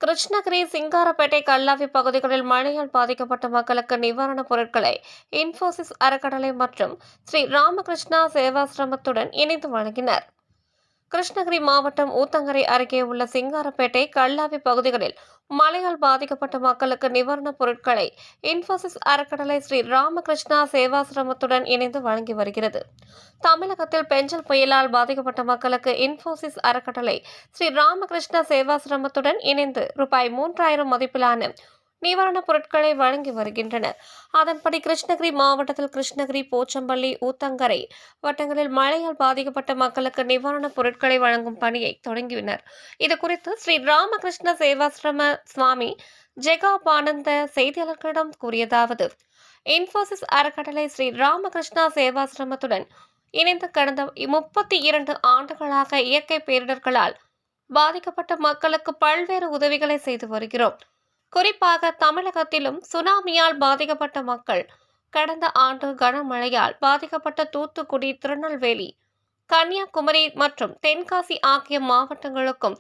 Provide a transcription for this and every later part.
கிருஷ்ணகிரி, சிங்காரப்பேட்டை, கல்லாவி பகுதிகளில் மழையால் பாதிக்கப்பட்ட மக்களுக்கு நிவாரணப் பொருட்களை இன்போசிஸ் அறக்கட்டளை மற்றும் ஸ்ரீ ராமகிருஷ்ணா சேவாசிரமத்துடன் இணைந்து வழங்கினர். கிருஷ்ணகிரி மாவட்டம் ஊத்தங்கரை அருகே உள்ள சிங்காரப்பேட்டை, கல்லாவி பகுதிகளில் மழையால் பாதிக்கப்பட்ட மக்களுக்கு நிவாரணப் பொருட்களை இன்போசிஸ் அறக்கட்டளை ஸ்ரீ ராமகிருஷ்ணா சேவாசிரமத்துடன் இணைந்து வழங்கி வருகிறது. தமிழகத்தில் பெஞ்சல் புயலால் பாதிக்கப்பட்ட மக்களுக்கு இன்போசிஸ் அறக்கட்டளை ஸ்ரீ ராமகிருஷ்ணா சேவாசிரமத்துடன் இணைந்து ரூ.3000 மதிப்பிலான நிவாரணப் பொருட்களை வழங்கி வருகின்றனர். அதன்படி கிருஷ்ணகிரி மாவட்டத்தில் கிருஷ்ணகிரி, போச்சம்பள்ளி, ஊத்தங்கரை வட்டங்களில் மழையால் பாதிக்கப்பட்ட மக்களுக்கு நிவாரணப் பொருட்களை வழங்கும் பணியை தொடங்கினர். இதுகுறித்து ஸ்ரீ ராமகிருஷ்ண சேவாசிரம சுவாமி ஜெகாபானந்த செய்தியாளர்களிடம் கூறியதாவது: இன்போசிஸ் அறக்கட்டளை ஸ்ரீ ராமகிருஷ்ணா சேவாசிரமத்துடன் இணைந்து கடந்த 32 ஆண்டுகளாக இயற்கை பேரிடர்களால் பாதிக்கப்பட்ட மக்களுக்கு பல்வேறு உதவிகளை செய்து வருகிறோம். குறிப்பாக தமிழகத்திலும் சுனாமியால் பாதிக்கப்பட்ட மக்கள், கடந்த ஆண்டு கனமழையால் பாதிக்கப்பட்ட தூத்துக்குடி, திருநெல்வேலி, கன்னியாகுமரி மற்றும் தென்காசி ஆகிய மாவட்டங்களுக்கும்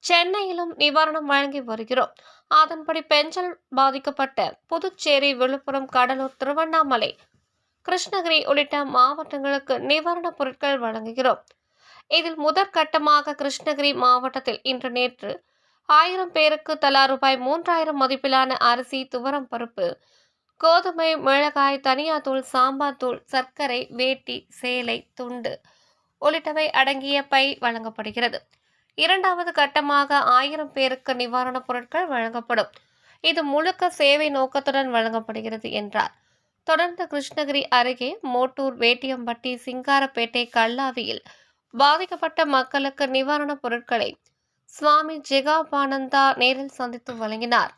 சென்னையிலும் நிவாரணம் வழங்கி வருகிறோம். அதன்படி பெஞ்சல் பாதிக்கப்பட்ட புதுச்சேரி, விழுப்புரம், கடலூர், திருவண்ணாமலை, கிருஷ்ணகிரி உள்ளிட்ட மாவட்டங்களுக்கு நிவாரணப் பொருட்கள் வழங்குகிறோம். இதில் முதற்கட்டமாக கிருஷ்ணகிரி மாவட்டத்தில் நேற்று 1000 பேருக்கு தலா ரூ.3000 மதிப்பிலான அரிசி, துவரம் பருப்பு, கோதுமை, மிளகாய், தனியாத்தூள், சாம்பார் தூள், சர்க்கரை, வேட்டி, சேலை, துண்டு உள்ளிட்டவை அடங்கிய பை வழங்கப்படுகிறது. இரண்டாவது கட்டமாக 1000 பேருக்கு நிவாரணப் பொருட்கள் வழங்கப்படும். இது முழுக்க சேவை நோக்கத்துடன் வழங்கப்படுகிறது என்றார். தொடர்ந்து கிருஷ்ணகிரி அருகே மோட்டூர், வேட்டியம்பட்டி, சிங்காரப்பேட்டை, கல்லாவியில் பாதிக்கப்பட்ட மக்களுக்கு நிவாரணப் பொருட்களை சுவாமி ஜெகாபானந்தா நேரில் சந்தித்து வழங்கினார்.